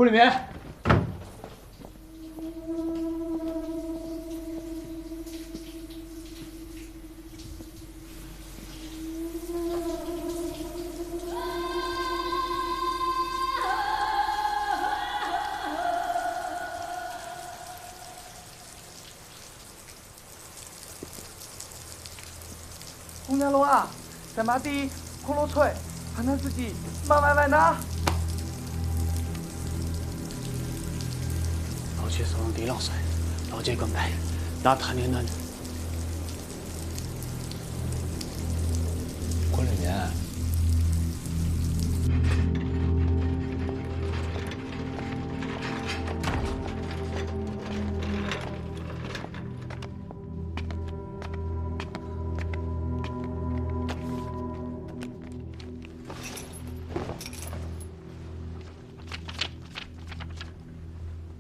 顾里面，姑娘龙啊，在马地葫芦脆，还能自己慢慢慢拿。 老去手上地浪水，老这个买，打他年的。顾里面，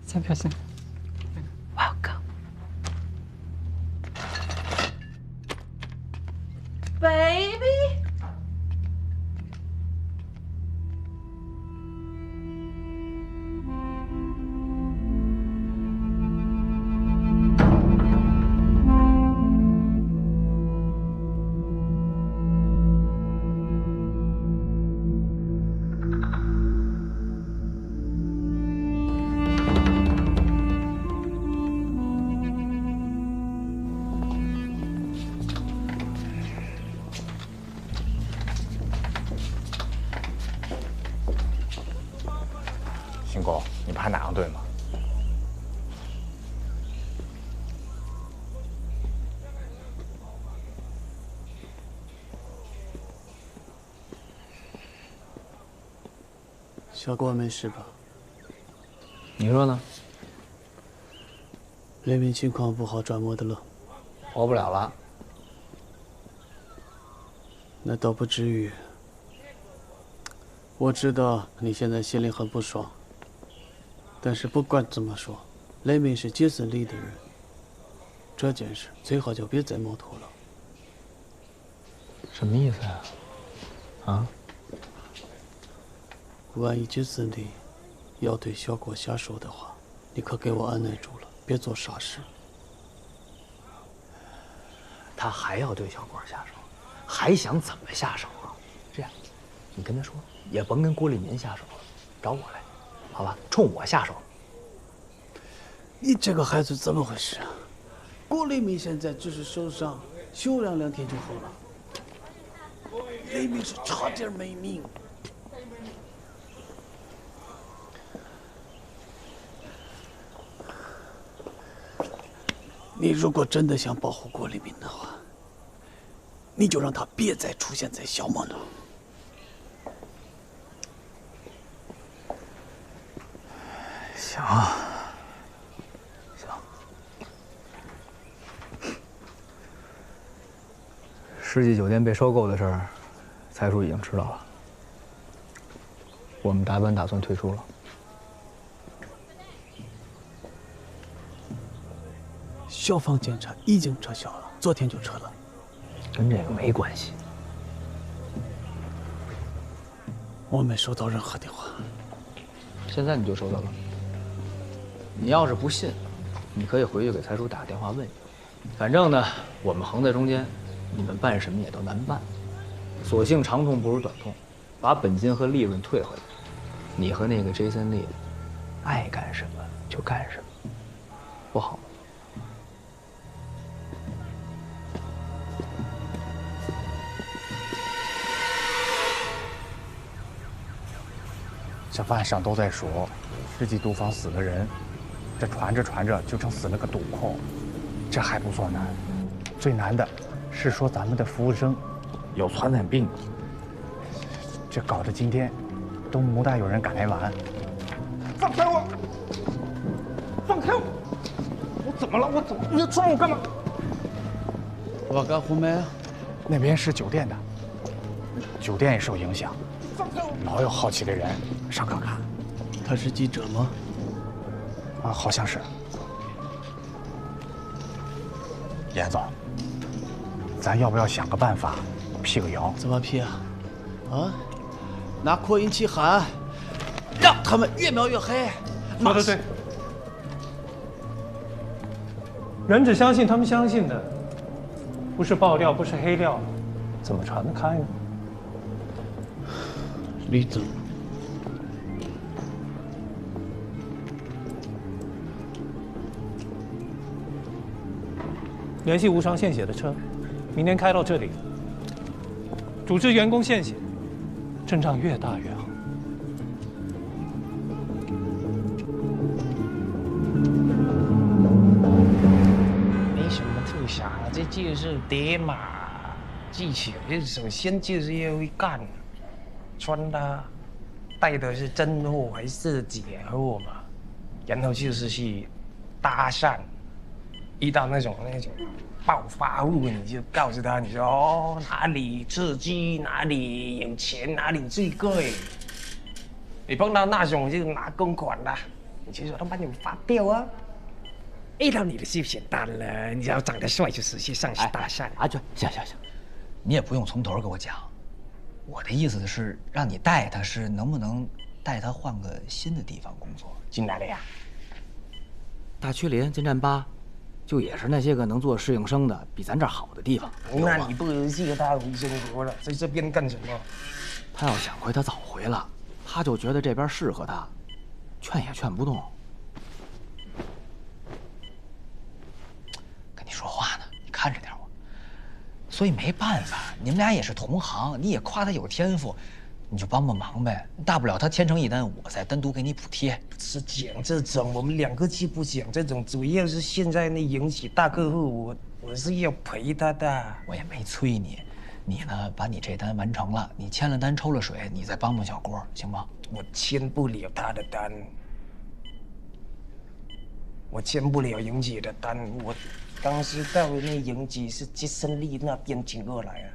彩票先。 Welcome, baby. 新哥，你排哪样队吗？小郭没事吧？你说呢？雷鸣情况不好转摸的了，活不了了。那倒不至于。我知道你现在心里很不爽，但是不管怎么说，雷鸣是杰森里的人，这件事最好就别再冒头了。什么意思呀？啊？万一杰森里要对小郭下手的话，你可给我按耐住了，别做傻事。他还要对小郭下手，还想怎么下手啊？这样，你跟他说，也甭跟郭立民下手了，找我来，好吧？冲我下手。你这个孩子怎么回事啊？郭立明现在只是受伤，休养2天就好了。雷鸣是差点没命。你如果真的想保护郭立明的话，你就让他别再出现在小门了。行，行。世纪酒店被收购的事儿，财叔已经知道了。我们大班打算退出了。消防检查已经撤销了，昨天就撤了。跟这个没关系。我没收到任何电话。现在你就收到了。你要是不信，你可以回去给财叔打个电话问一问。反正呢，我们横在中间，你们办什么也都难办。索性长痛不如短痛，把本金和利润退回来。你和那个 Jason Lee， 爱干什么就干什么，不好吗？这晚上都在说世纪毒房死个人，这传着传着就成死了个毒控，这还不算难，最难的是说咱们的服务生有传染病，这搞得今天都没大有人敢来玩。放开我！放开我！我怎么了？我怎么？你要抓我干嘛？我干红梅，那边是酒店的，酒店也受影响，老有好奇的人上课看。他是记者吗？啊，好像是。严总，咱要不要想个办法辟个谣？怎么辟啊？啊？拿扩音器喊让他们越描越黑。说得对，人只相信他们相信的，不是爆料，不是黑料，怎么传得开呢？李总，联系无偿献血的车，明天开到这里，组织员工献血，阵仗越大越好。没什么特想，这就是叠马技巧，首先就是要会干，穿搭带的是真货还是假货嘛，然后就是去搭讪，遇到那种暴发户，你就告诉他，你说哦哪里刺激，哪里有钱，哪里最贵。你碰到那种就拿公款的，你就说他把你们发掉啊。遇到你的就简单了，你只要长得帅就直接上去搭讪。阿娟，行，你也不用从头给我讲。我的意思是让你带他，是能不能带他换个新的地方工作？进来了呀？大曲林、金站八，就也是那些个能做适应生的，比咱这儿好的地方。那你不如借他回中国了，在这边干什么？他要想回，他早回了。他就觉得这边适合他，劝也劝不动。跟你说话呢，你看着点我。所以没办法，你们俩也是同行，你也夸他有天赋，你就帮帮忙呗。大不了他签成一单，我再单独给你补贴。是讲这种，我们两个既不讲这种，主要是现在那引起大客户，我是要陪他的。我也没催你。你呢，把你这单完成了，你签了单抽了水，你再帮帮小郭，行吗？我签不了他的单，我签不了莹姐的单。我当时到那莹姐是吉森利那边请过来啊，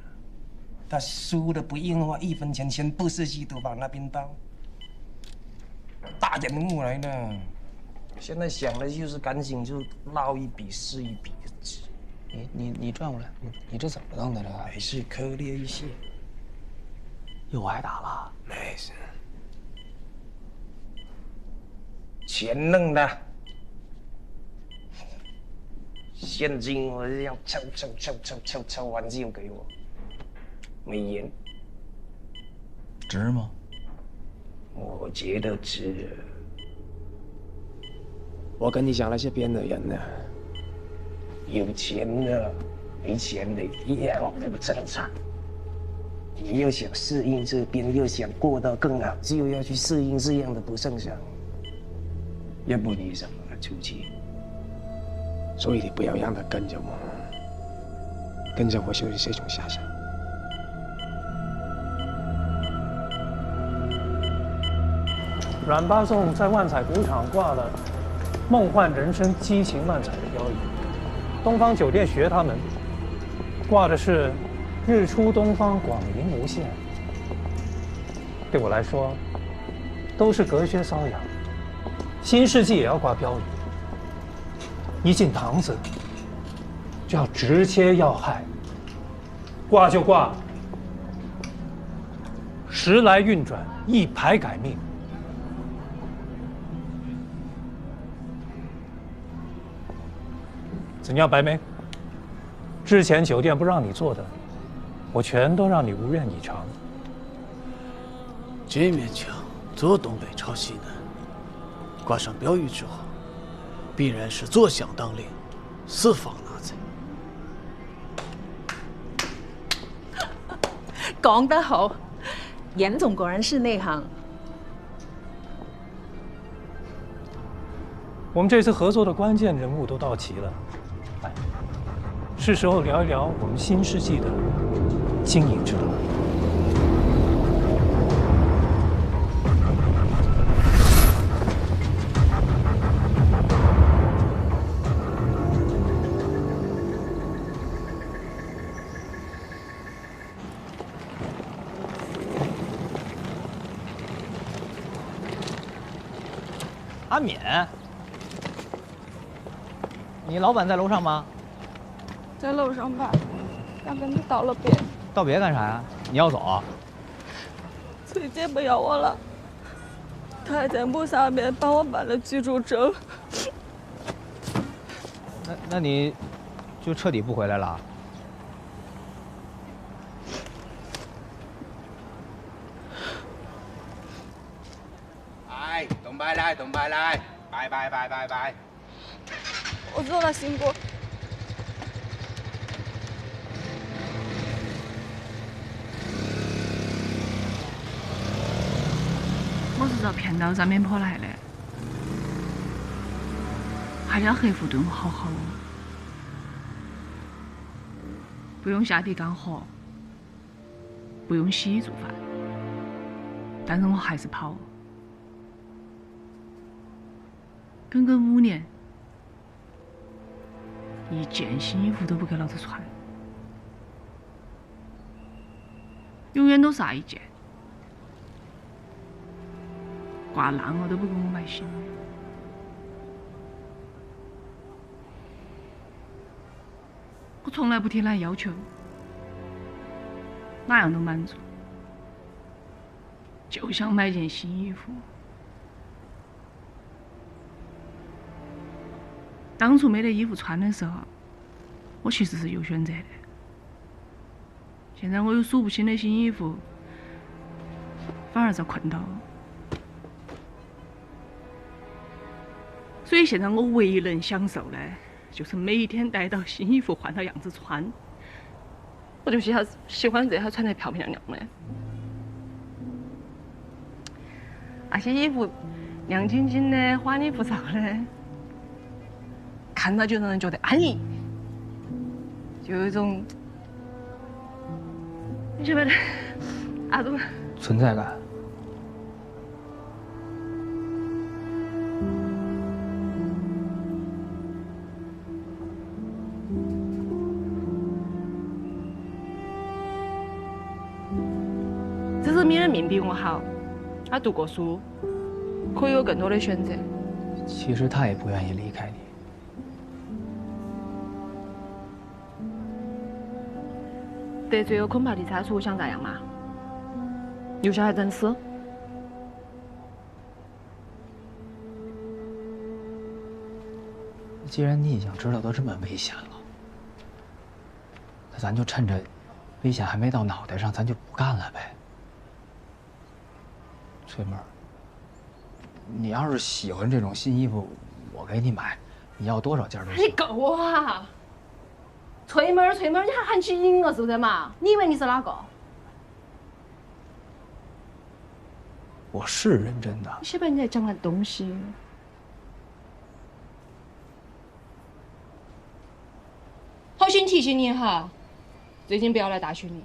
他输的不硬的话，1分钱全部设计都往那边包。大人物来的，现在想的就是赶紧就捞一笔是一笔。你转过来，你这怎么弄的这个？还是可怜一些。又挨打了？没事，钱弄的，现金我这样抽完就给我，美元。值吗？我觉得值。我跟你讲了，这边的人呢，有钱的、没钱的一样不正常。你又想适应这边，又想过得更好，就要去适应这样的不正常。要不你怎么出去？所以你不要让他跟着我，跟着我就是这种下场。阮八纵在万彩赌场挂了“梦幻人生，激情漫彩”的标语，东方酒店学他们，挂的是“日出东方，广银无限”。对我来说，都是隔靴搔痒。新世纪也要挂标语，一进堂子就要直切要害，挂就挂，时来运转，一牌改命。怎样，白梅？之前酒店不让你做的，我全都让你如愿以偿。这面墙左东北朝西南，挂上标语之后，必然是坐享当令，四方纳财。讲得好，严总果然是内行。我们这次合作的关键人物都到齐了，来，是时候聊一聊我们新世纪的经营之路。阿敏，你老板在楼上吗？在楼上吧，刚跟他道了别。道别干啥呀？你要走啊？崔姐不要我了。他还在墓上面帮我办了居住证。那你就彻底不回来了？哎，动摆来，动摆来，拜拜拜拜拜。我走了，辛苦。我是遭骗到上面坡来的，还要黑胡炖好好，不用下地干活，不用洗衣做饭，但是我还是跑。整整5年，一件新衣服都不给老子穿，永远都是那一件。挂烂了都不给我买新的。我从来不提哪要求，哪样都满足，就想买件新衣服。当初没得衣服穿的时候，我其实是有选择的。现在我有数不清的新衣服，反而在困到我。所以现在我唯一能享受的，就是每一天带到新衣服换到样子穿。我就喜欢这下穿得漂漂亮亮的，那些衣服亮晶晶的、花里胡哨的，看到就让人觉得安逸，就有一种你晓不晓得那种存在感。只是你的命比我好，他读过书，可以有更多的选择。其实他也不愿意离开你。得罪了恐怕地拆除，想咋样嘛？留下来等死？既然你已经知道都这么危险了，那咱就趁着危险还没到脑袋上，咱就不干了呗。翠妹儿，你要是喜欢这种新衣服，我给你买，你要多少件都行。你够啊！翠妹儿，翠妹儿，你还喊起瘾了是不是嘛？你以为你是哪个？我是认真的。你晓不晓得你在讲那东西？好心提醒你哈，最近不要来大学里。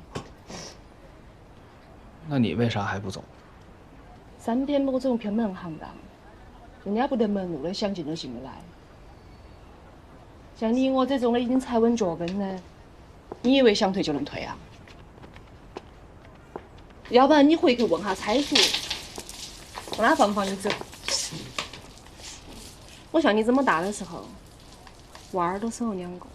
那你为啥还不走3天某种偏门行当，人家不得门路的，想进就进得来。像你我这种的已经踩稳脚跟的，你以为想退就能退啊？要不然你回去问下蔡叔，问他放不放你走。我像你这么大的时候，娃儿都生了2个。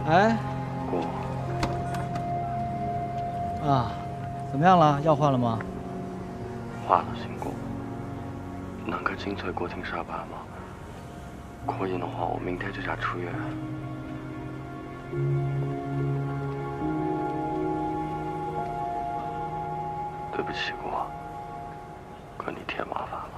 哎，姑，啊，怎么样了？药换了吗？换了，新姑。能去金翠歌厅上班吗？可以的话，我明天就想出院。对不起，姑，给你添麻烦了。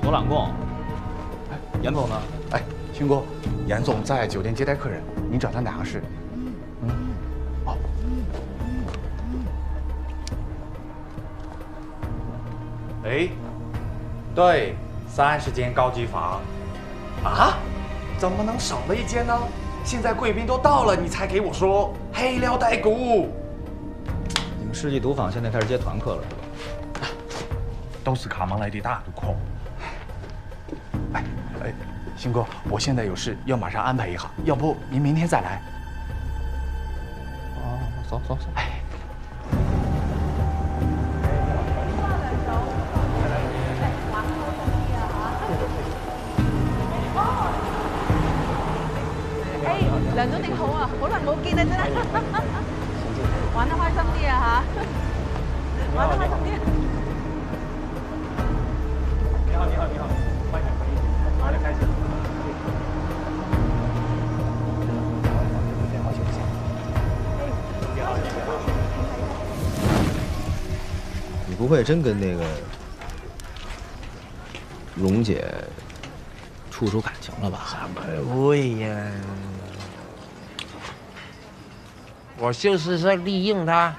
左揽贡。哎，严总呢？哎，秦哥，严总在酒店接待客人，您找他哪个事？哦。哎，对，30间高级房。啊？怎么能少了一间呢？现在贵宾都到了，你才给我说，黑料带骨。你们世纪赌坊现在开始接团客了是吧？都是卡蒙来的大赌客。哎，鑫哥，我现在有事要马上安排一下，要不您明天再来？哦，走。哎，梁總你好啊，好耐冇見啊真係，玩得開心啲啊嚇，玩得開心啲。你好，欢迎，玩得开心。好久不见。你好。你不会真跟那个蓉姐处出感情了吧？怎么会呀？我就是在利用他。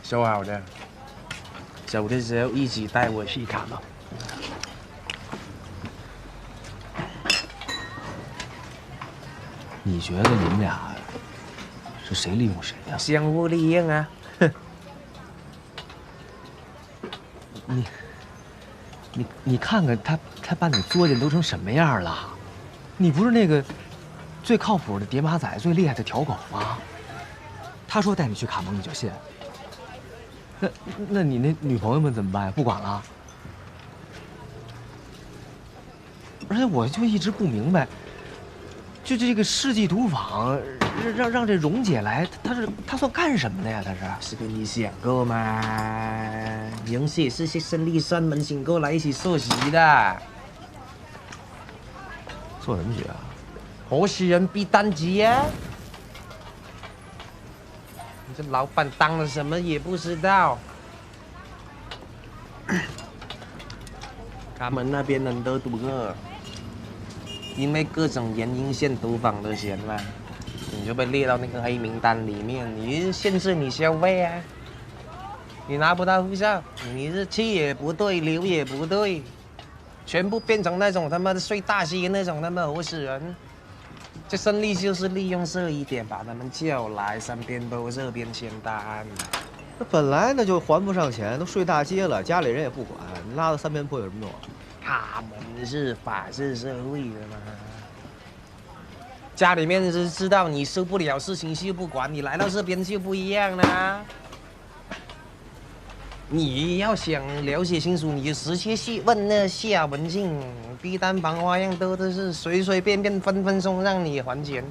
说好的，走的时候一起带我去卡蒙。你觉得你们俩是谁利用谁呀？相互利用啊！你看看他把你作践都成什么样了？你不是那个最靠谱的叠马仔、最厉害的条狗吗？他说带你去卡蒙你就信？那你那女朋友们怎么办呀？不管了？而且我就一直不明白，就这个世纪赌坊让这蓉姐来，她算干什么的呀？是跟你讲过吗？蓉姐是胜利专门请过来一起做席的。做什么局啊？活死人逼单局呀！你这老板当了什么也不知道。他们那边很多赌客，因为各种原因欠赌坊的钱嘛，你就被列到那个黑名单里面，你限制你消费啊，你拿不到护照，你是去也不对，留也不对，全部变成那种他妈的睡大街那种他妈活死人。这胜利就是利用这一点把他们叫来，三边都这边签单。那本来那就还不上钱，都睡大街了，家里人也不管，你拉到三边坡有什么用？他们是法治社会的嘛，家里面是知道你受不了事情就不管，你来到这边就不一样啦。你要想了解清楚，你就直接去问那夏文静，逼单房花样多的是，随随便便分分钟让你还钱。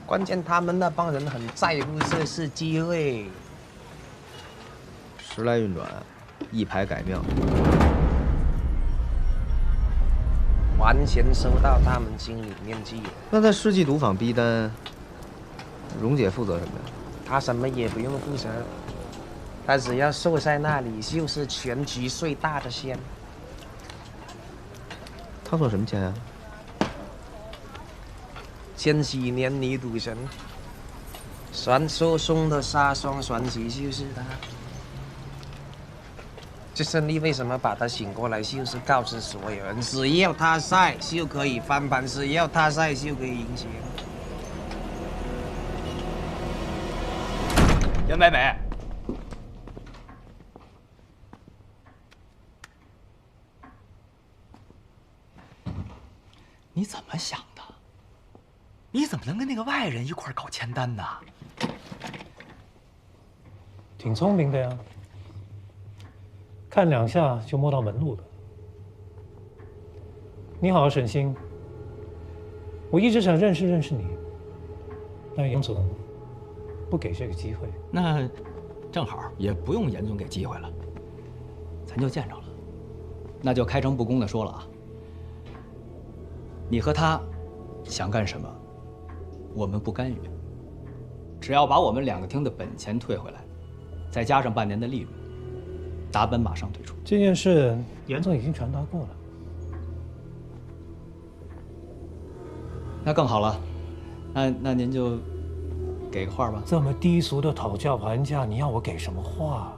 关键他们那帮人很在乎这次机会。时来运转，一牌改庙，完全收到他们心里面去了。那在世纪赌坊逼单，蓉姐负责什么呀？她什么也不用负责。他只要坐在那里，就是全局最大的仙。他算什么签啊？千禧年女赌神，传说中的沙霜传奇就是他。这胜利为什么把他请过来，就是告诉所有人，只要他在就可以翻盘，只要他在就可以赢钱。严美美。你怎么想的？你怎么能跟那个外人一块搞签单呢？挺聪明的呀，看两下就摸到门路了。你好，沈星，我一直想认识认识你，但严总不给这个机会。那正好，也不用严总给机会了，咱就见着了。那就开诚布公的说了啊。你和他想干什么，我们不干预。只要把我们2个厅的本钱退回来，再加上半年的利润，达本马上退出。这件事严总已经传达过了。那更好了，那您就给个话吧。这么低俗的讨价还价，你要我给什么话？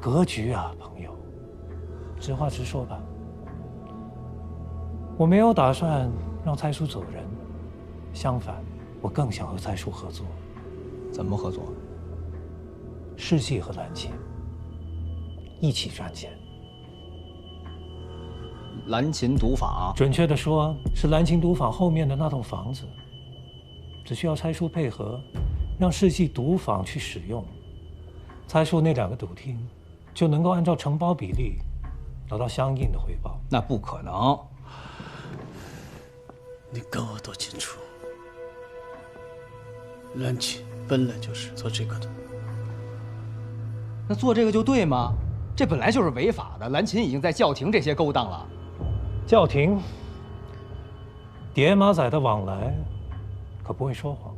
格局啊，朋友，直话直说吧。我没有打算让蔡叔走人，相反，我更想和蔡叔合作。怎么合作？世纪和蓝琴一起赚钱。蓝琴赌坊，准确的说，是蓝琴赌坊后面的那栋房子。只需要蔡叔配合，让世纪赌坊去使用，蔡叔那2个赌厅就能够按照承包比例得到相应的回报。那不可能。你跟我都清楚，蓝琴本来就是做这个的。那做这个就对吗？这本来就是违法的。蓝琴已经在叫停这些勾当了。叫停，叠马仔的往来可不会说谎。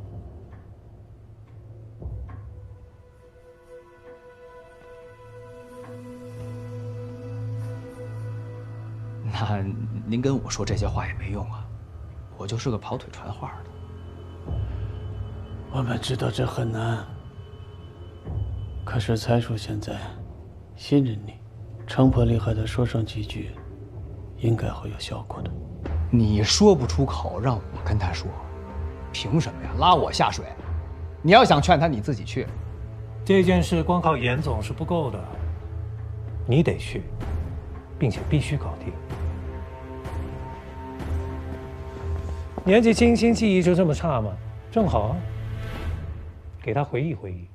那您跟我说这些话也没用啊，我就是个跑腿传话的。我们知道这很难，可是蔡叔现在信任你，强迫厉害的说上几句，应该会有效果的。你说不出口，让我跟他说，凭什么呀？拉我下水？你要想劝他，你自己去。这件事光靠严总是不够的，你得去，并且必须搞定。年纪轻轻，记忆就这么差吗？正好啊，给他回忆回忆。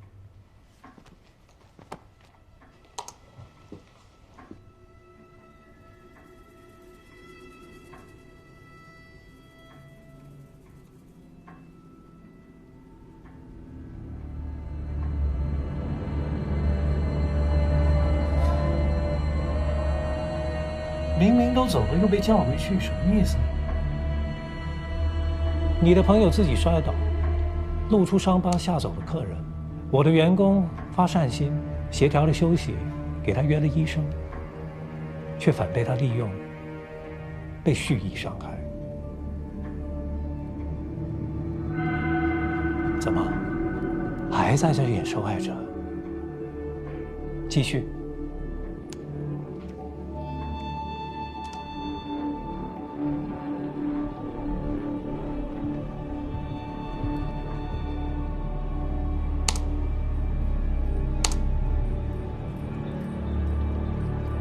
明明都走了，又被叫回去，什么意思？你的朋友自己摔倒，露出伤疤吓走了客人；我的员工发善心，协调了休息，给他约了医生，却反被他利用，被蓄意伤害。怎么，还在这演受害者？继续。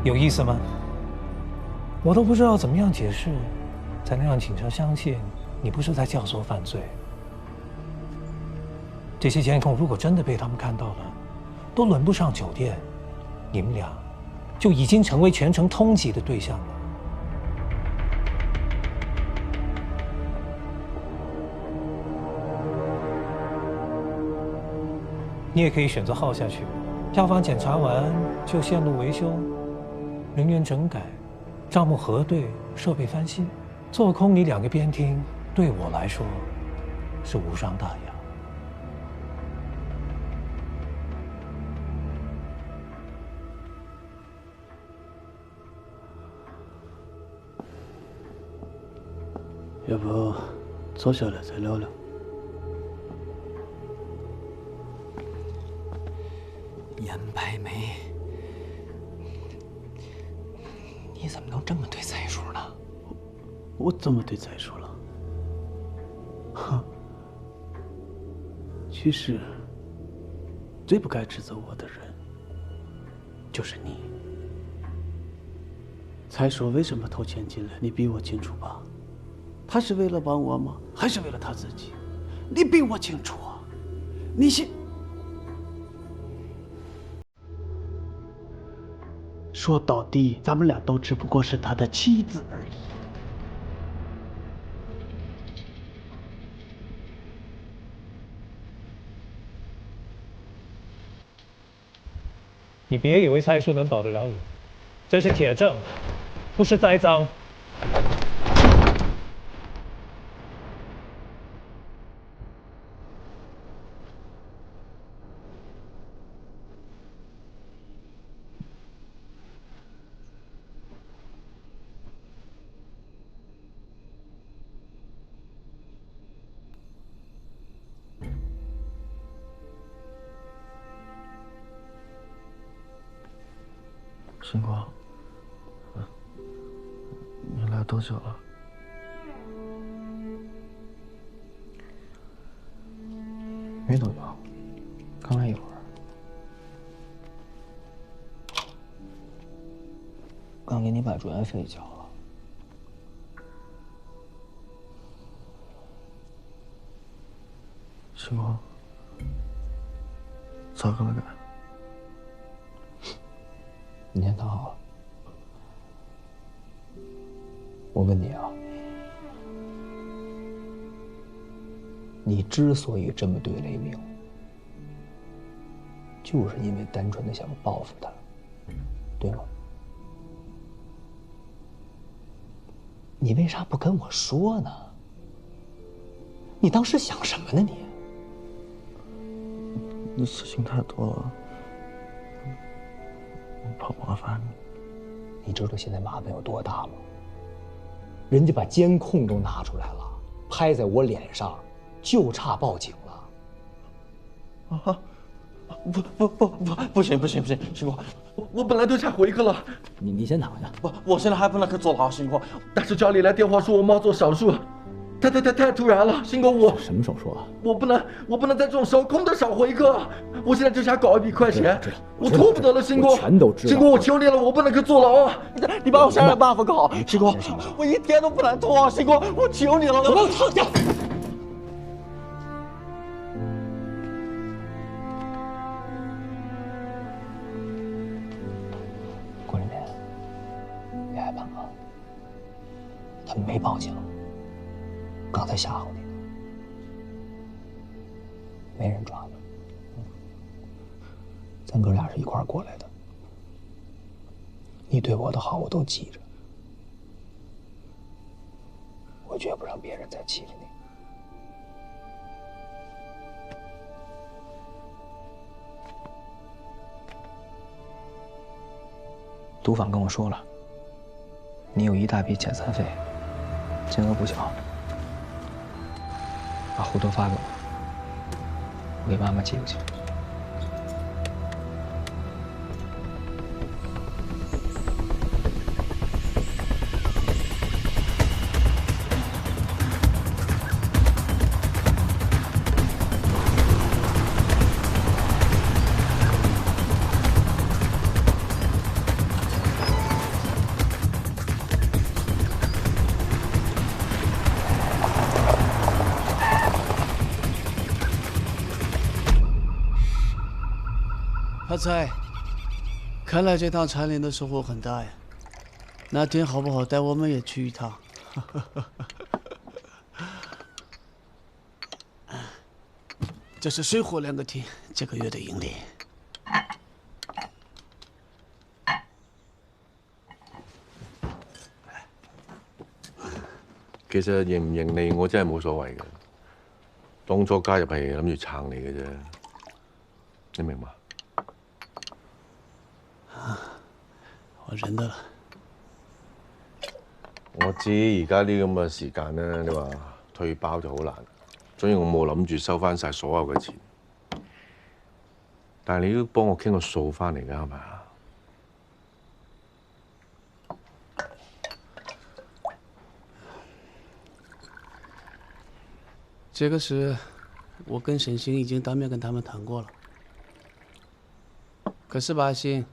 有意思吗？我都不知道怎么样解释，才能让警察相信你不是在教唆犯罪。这些监控如果真的被他们看到了，都轮不上酒店，你们俩就已经成为全城通缉的对象了。你也可以选择耗下去，票房检查完就线路维修。人员整改，账目核对，设备翻新，做空你2个边厅，对我来说是无伤大雅。要不坐下来再聊聊？严白梅。你怎么能这么对蔡叔呢？我怎么对蔡叔了？哼！其实，最不该指责我的人，就是你。蔡叔为什么投钱进来？你比我清楚吧？他是为了帮我吗？还是为了他自己？你比我清楚啊！你信？说到底，咱们俩都只不过是他的妻子而已。你别以为蔡叔能保得了你，这是铁证，不是栽赃。星光，你来多久了？没多久，刚来一会儿。刚给你把住院费交了。星光，咋个了该？你先躺好了。我问你啊，你之所以这么对雷鸣，就是因为单纯的想报复他，对吗？你为啥不跟我说呢？你当时想什么呢你？你事情太多了，我怕麻烦你。你知道现在麻烦有多大吗？人家把监控都拿出来了，拍在我脸上，就差报警了。啊！不行，星光，我本来就想回去了。你先躺下。我现在还不能去坐牢，星光。但是家里来电话说我妈做手术，太突然了，星光我。什么手术啊？我不能再这种手空的少回去。我现在就想搞一笔快钱，我拖不得了，星光。全都知道。星光，我求你了，我不能去坐牢啊！你帮我想想办法搞，星光，我一天都不能拖，星光，我求你了，我给我躺下。郭振民，别害怕啊，他们没报警，刚才吓唬你呢，没人抓你。咱哥俩是一块儿过来的，你对我的好我都记着，我绝不让别人再欺负你。毒贩跟我说了，你有一大笔遣散费，金额不小，把户头发给我，我给妈妈寄过去。发财，看来这趟蝉联的收获很大呀。哪天好不好带我们也去一趟？这是水火两个厅这个月的盈利。其實盈唔盈利，我真係冇所謂嘅。當初加入係諗住撐你嘅啫，你明嘛？我認得啦。我知而家啲咁嘅時間咧，你話退包就好難，所以我冇諗住收翻晒所有嘅錢。但係你都幫我傾個數翻嚟㗎，係咪啊？这个事，我跟沈星已经当面跟他们谈过了。可是吧，星，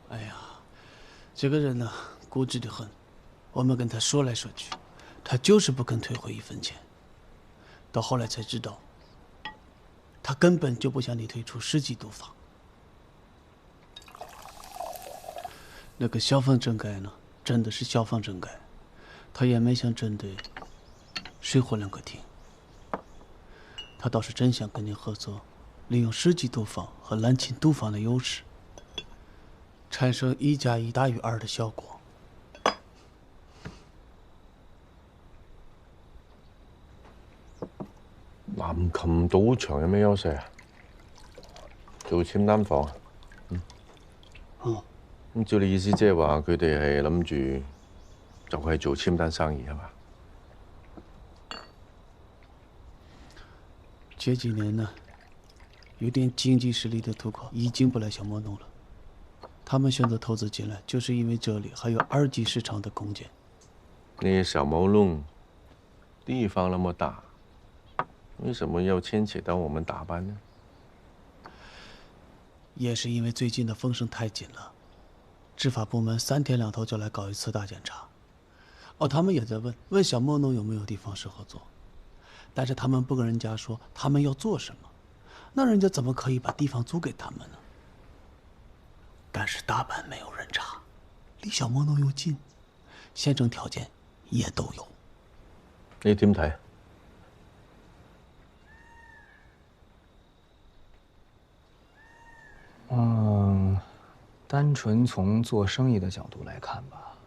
哎呀，这个人呢，固执得很。我们跟他说来说去，他就是不肯退回1分钱。到后来才知道，他根本就不想你退出10级毒贩。那个消防整改呢？真的是消防整改，他也没想针对水火两个厅。他倒是真想跟你合作，利用10级毒贩和蓝青毒贩的优势，产生1+1大于2的效果。南琴賭場有咩優勢啊？做簽單房啊？咁照你意思，即係話佢哋係諗住就係做簽單生意係嘛？這幾年呢，有点经济实力的土豪已经不来小莫弄了。他们选择投资进来，就是因为这里还有2级市场的空间。那些小毛弄，地方那么大，为什么要牵扯到我们打班呢？也是因为最近的风声太紧了，执法部门3天2头就来搞一次大检查。哦，他们也在问小莫弄有没有地方适合做，但是他们不跟人家说他们要做什么，那人家怎么可以把地方租给他们呢？但是大班没有人查，离小莫弄又近，县城条件也都有。你點睇？单纯从做生意的角度来看吧，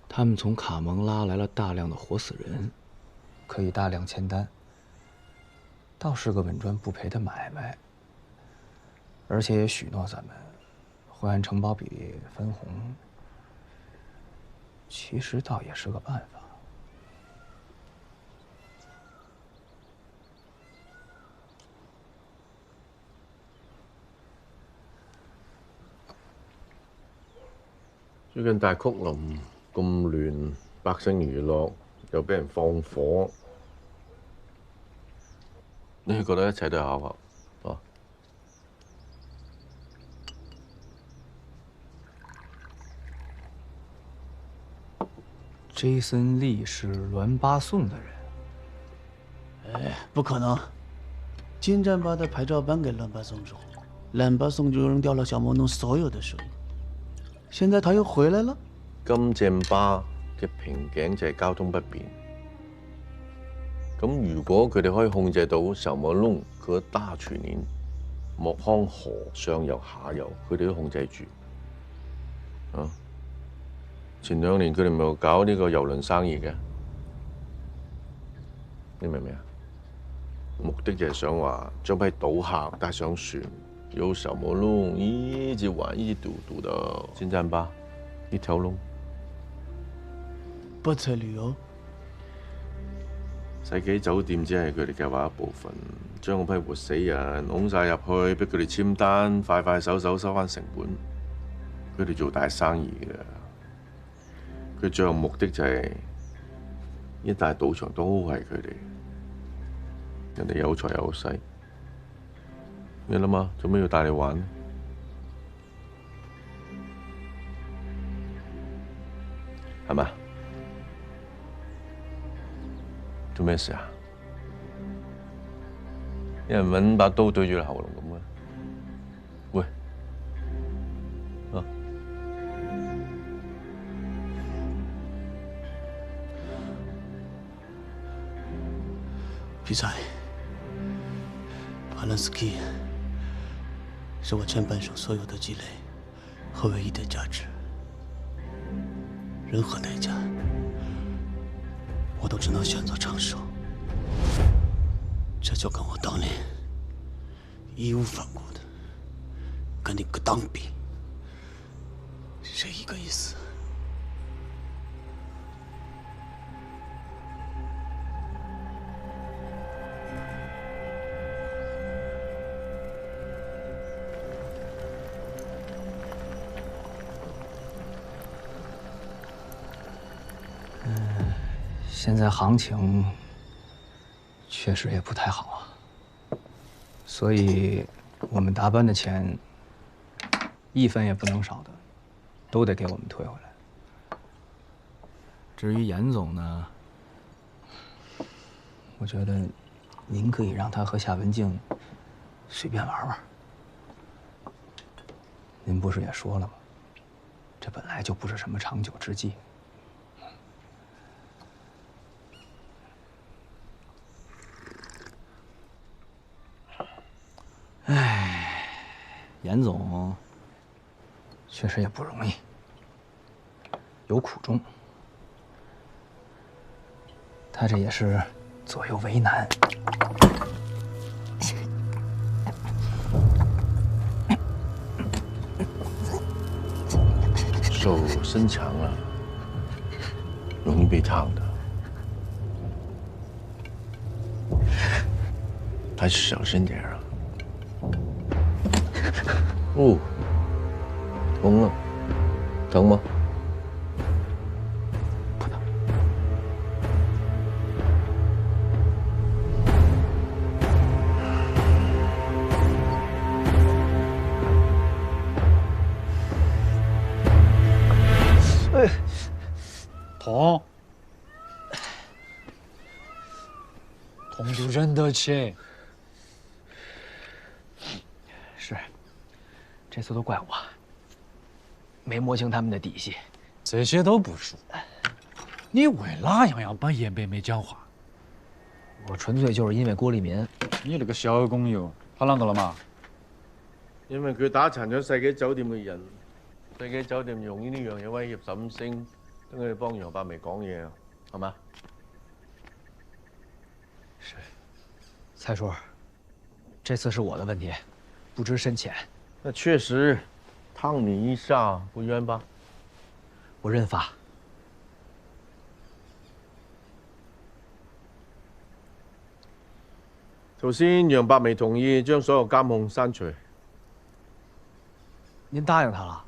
他们从卡蒙拉来了大量的活死人，可以大量签单，倒是个稳赚不赔的买卖。而且也许诺咱们会按承包比例分红，其实倒也是个办法。最近大曲林咁亂，百姓娛樂又俾人放火，你覺得一切都係巧合啊？Jason Lee 是栾巴颂的人。哎，不可能！金战把的牌照颁给栾巴颂之后，栾巴颂就扔掉了小莫弄所有的收益。現在他又回來了。金正巴嘅瓶頸就係交通不便。咁如果佢哋可以控制到小莫弄嗰大全鏈，莫康河上游下游，佢哋都控制住。啊！前2年佢哋咪有搞呢個郵輪生意嘅，你明唔明啊？目的就係想話將批賭客帶上船。有小莫弄一直玩，一直賭到金站吧，一條龍。不才旅遊，世紀酒店只係佢哋計劃一部分，將嗰批活死人擁晒入去，逼佢哋簽單，快快手收翻成本。佢哋做大生意嘅，佢最後目的就係一大賭場都係佢哋，人哋有財有勢。你諗下，做咩要帶你玩呢？係咪？做咩事啊？有人揾把刀對住你喉嚨咁嘅？喂，啊！比賽，帕兰斯基。是我前半生所有的积累和唯一的价值，任何代价，我都只能选择承受。这就跟我当年义无反顾的跟你个当兵是一个意思。现在行情确实也不太好啊，所以我们达班的钱1分也不能少的，都得给我们退回来。至于严总呢，我觉得您可以让他和夏文静随便玩玩。您不是也说了吗？这本来就不是什么长久之计。唉，严总确实也不容易，有苦衷。他这也是左右为难。手伸长了，容易被烫的，还是小心点啊。哦，疼啊，疼吗？不疼。痛，痛就忍得起。是，这次都怪我，没摸清他们的底细。这些都不说，你为哪样要把严北梅讲话？我纯粹就是因为郭立民。你那个小工友，他啷个了嘛？因為佢打殘咗世紀酒店嘅人，世紀酒店用呢樣嘢威脅沈星，等佢哋幫楊百薇講嘢啊，係嘛？是，蔡叔，这次是我的问题，不知深浅。那確實，燙你一下不冤吧？我認法。頭先楊百薇同意將所有監控刪除。您答應他了？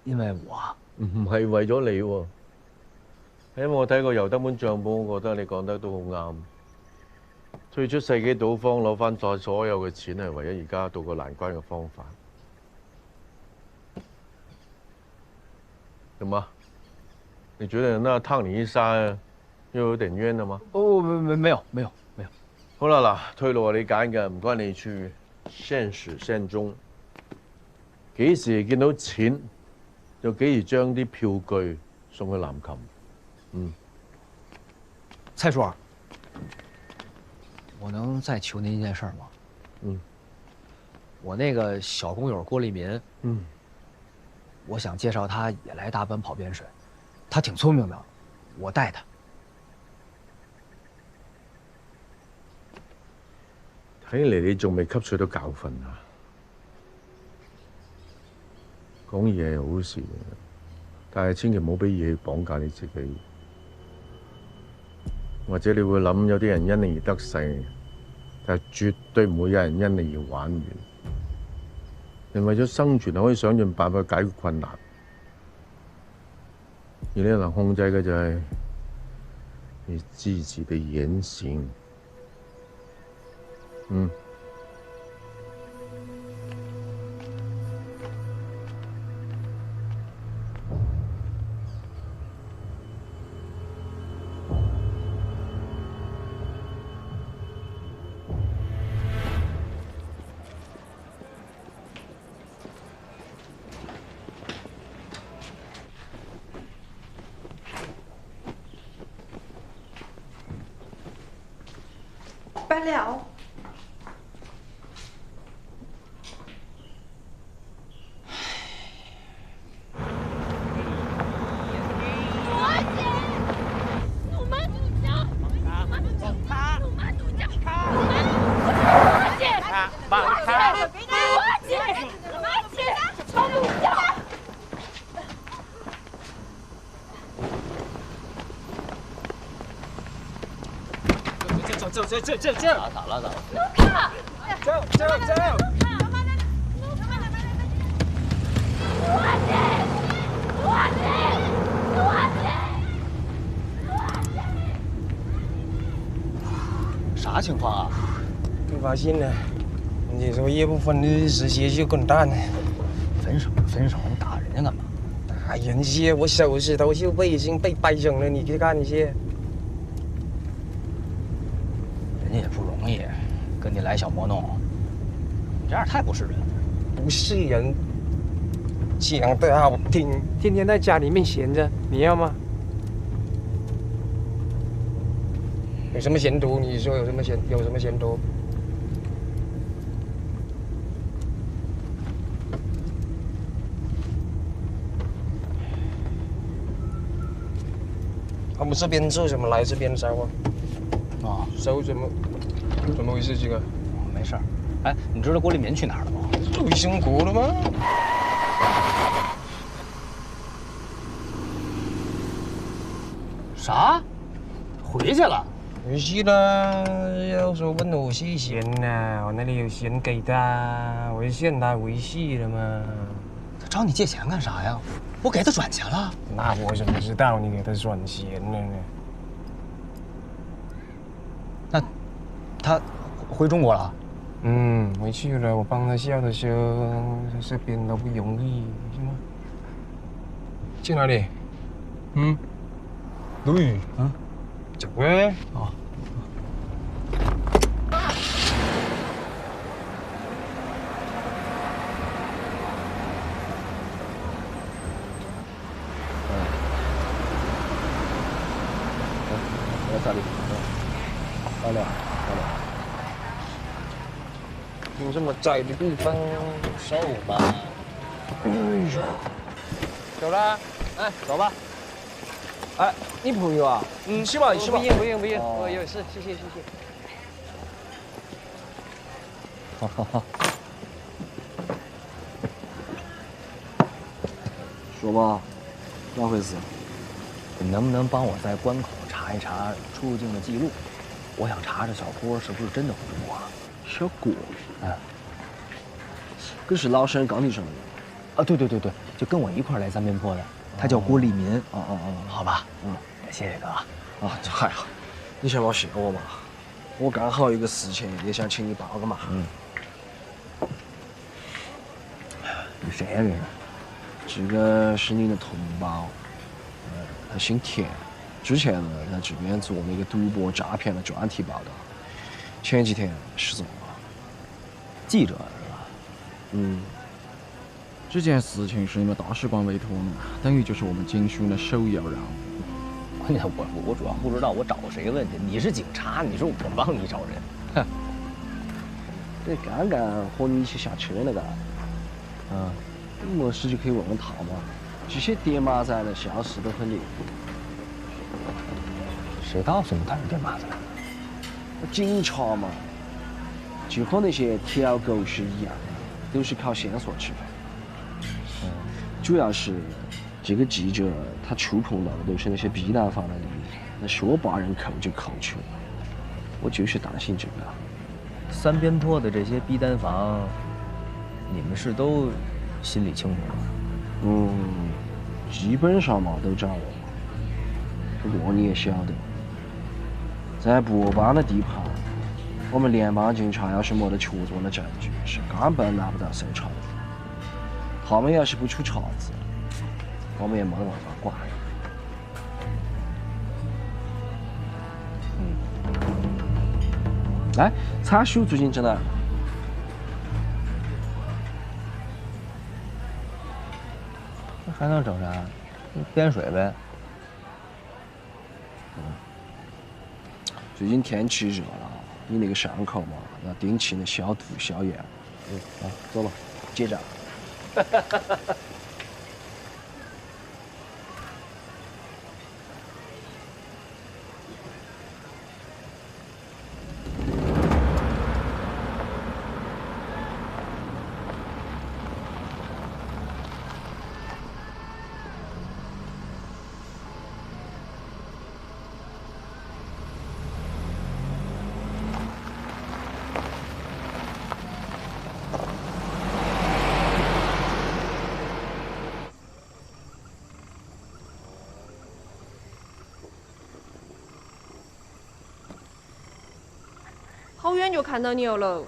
因為我唔係為咗你喎，因為我睇過尤德本帳本，我覺得你講得都好啱。退出世紀賭坊攞翻晒所有嘅錢係唯一而家渡過難關嘅方法。怎麼？你覺得那燙你一下又有點冤了嗎？哦，沒有。好啦嗱，退路係你揀嘅，唔關你處，現始現終。幾時見到錢，就幾時將啲票據送去南琴。蔡叔，我能再求您一件事嗎？我那個小工友郭立民，我想介紹他也來大本跑邊水，他挺聰明的，我帶他。睇嚟你仲未吸取到教訓啊！講嘢係好事，但係千祈唔好俾嘢綁架你自己。或者你會諗有啲人因你而得勢，但係絕對唔會有人因你而玩完。人為咗生存係可以想盡辦法解決困難，而你能控制嘅就係你自己的言行。不了。这咋了？走！啥情况啊？被发现了，你说叶不分的实习就滚蛋。分手，你打人家干嘛？打人家，我手指头就已经被掰整了，你去看一下。人家也不容易，跟你来小魔弄，你这样太不是人了。不是人，讲得好听，天天在家里面闲着，你要吗？有什么前途？你说有什么前途？他们这边做什么来这边烧啊？啊，烧怎么回事？这个没事儿。哎，你知道郭立民去哪儿了吗？回中国了吗？啥？回去了？没事啦，有时候问我谢钱呐，我那里有钱给他，我就欠他回去了嘛。他找你借钱干啥呀？我给他转钱了。那我怎么知道你给他转钱了呢？那他回中国了？嗯，回去了。我帮他笑的说，这边都不容易，是吗？去哪里？嗯，鲁豫。嗯，走啊。哦。在这里。漂亮。有这么窄的地方，收吧。哎呦，走了。哎，走吧。哎，你朋友啊？嗯，是吧？是吧？不用，我有事，谢谢。好。说吧，咋回事？你能不能帮我在关口查一查出入境的记录？我想查查小郭是不是真的回国了。小郭？哎，可是老沈刚你什么的？啊，对，就跟我一块来三边坡的，他叫郭立民。哦，好吧。嗯，谢谢哥。啊，这还好。你先别谢我嘛，我刚好有个事情也想请你帮个忙。嗯。你谁呀？这个是你的同胞，他姓田，之前呢在这边做那个赌博诈骗的专题报道，前几天失踪了。记者是吧？嗯。这件事情是你们大使馆委托的，等于就是我们警署的首要任务。关键我主要不知道我找谁问去，你是警察，你说我帮你找人，哼。对，刚刚和你一起下车那个，没事就可以问问他嘛。这些电马仔的消息都很离谱。谁告诉你他是电马仔？警察嘛，就和那些条狗是一样的，都是靠线索吃饭。主要是这个记者他触碰到的都是那些逼单方的利益，那说把人扣就扣去了。我就是担心这个。三边坡的这些逼单房，你们是都心里清楚吗？基本上嘛都掌握。不过你也晓得，在博班的地盘，我们联邦警察要是没得确凿的证据，是根本拿不到搜查的。他们要是不出岔子，我们也没办法管。哎，财叔最近在哪？还能整啥？掂水呗。最近天气热了，你那个伤口嘛，要定期的消毒消炎。走吧，结账。好远就看到你了。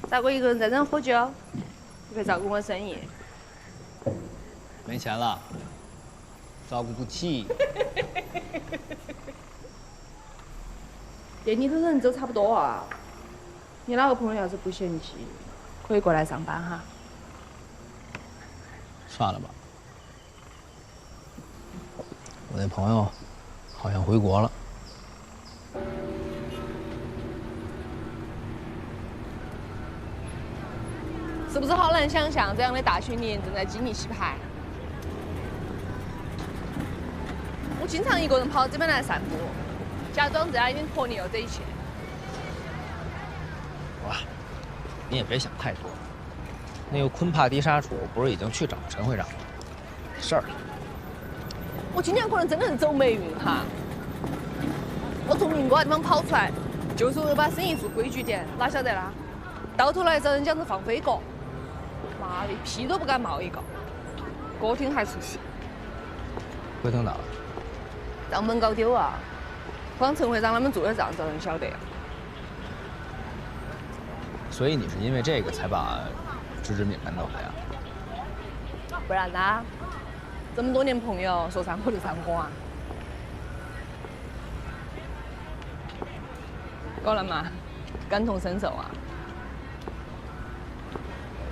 咋个一个人在这喝酒？不可以照顾我生意。没钱了，照顾不起。店里头人都差不多啊。你哪个朋友要是不嫌弃，可以过来上班哈。算了吧，我那朋友好像回国了。是不是好难想象这样的大学里正在经历洗牌？我经常一个人跑这边来散步，假装这样已经脱离了这一切。哇，你也别想太多。那个昆帕迪沙楚不是已经去找陈会长了？没事儿了。我今年可能真的是走霉运哈，我从民国那地方跑出来，就是为了把生意做规矩点，哪晓得啦？到头来遭人讲是放飞国，妈的，屁都不敢冒一个，歌厅还出事，回头哪了？账本搞丢啊！光陈会长他们做的账遭人晓得。所以你是因为这个才把支志敏赶走的呀？不然呢？这么多年朋友，说散伙就散伙啊！够了吗？感同身受啊！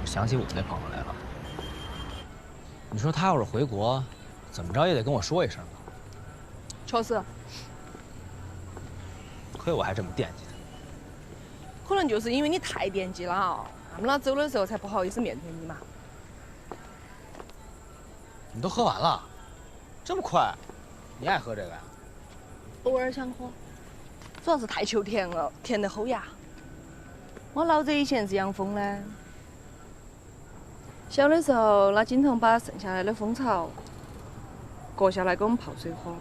我想起我那朋友来了。你说他要是回国，怎么着也得跟我说一声吧？确实，亏我还这么惦记他。可能就是因为你太惦记了，他们俩走的时候才不好意思面对你嘛。你都喝完了，这么快？你爱喝这个呀？偶尔想喝，主要是太求甜了，甜得齁牙。我老子以前是养蜂的，小的时候他经常把剩下来的蜂巢割下来给我们泡水喝。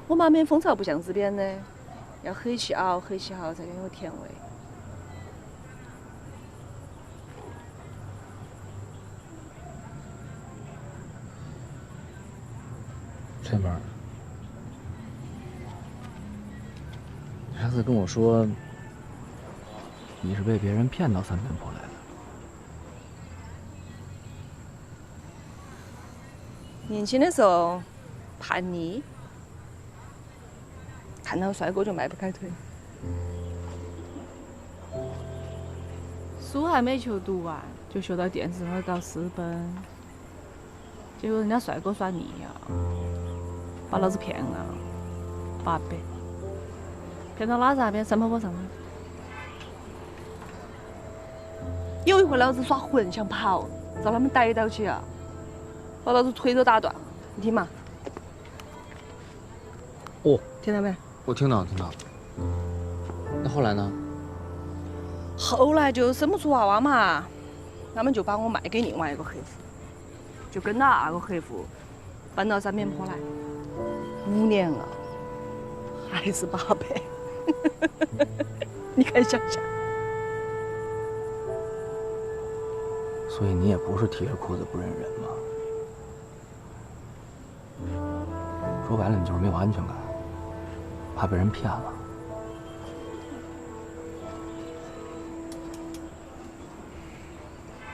我妈免蜂巢不像这边的，要黑起熬黑起熬才更有甜味。翠妹儿，你上次跟我说你是被别人骗到三边坡来的。年轻的时候叛逆，看到帅哥就迈不开腿。书还没求读完，就学到电视上搞私奔，结果人家帅哥耍腻了，把老子骗了800，骗到哪子那边山坡坡上了。有一回老子耍混想跑，遭他们逮到起啊，把老子腿都打断。你听嘛。哦，听到没？我听到，听到。那后来呢？后来就生不出娃娃嘛，他们就把我卖给另外一个客户，就跟着那个客户搬到三边坡来，5年了，还是800，你敢想象？所以你也不是提着裤子不认人吗？说白了，你就是没有安全感，怕被人骗了。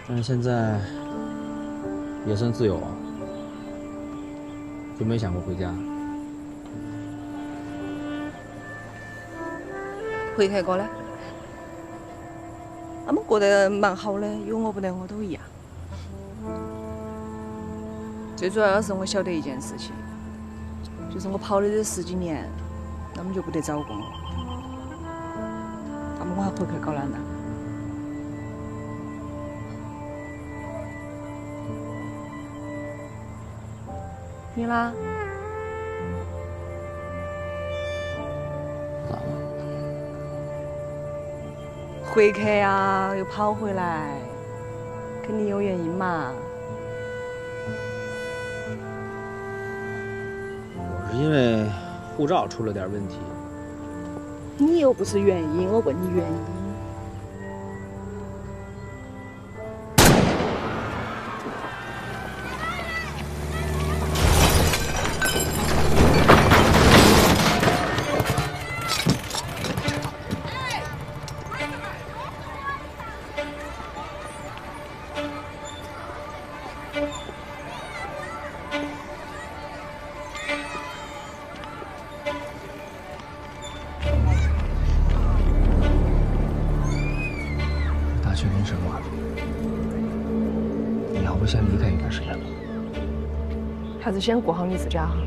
但是现在也算自由啊，就没想过回家。回去过呢？他们过得蛮好的，有我不得我都一样。最主要的是我晓得一件事情，就是我跑的这10几年，他们就不得找过我，那么我还回去搞哪呢？你啦？咋了？回去呀，又跑回来，肯定有原因嘛。我是因为护照出了点问题。你又不是原因，我问你原因。确定什么？你要不先离开一段时间吧？还是先过好你自家哈。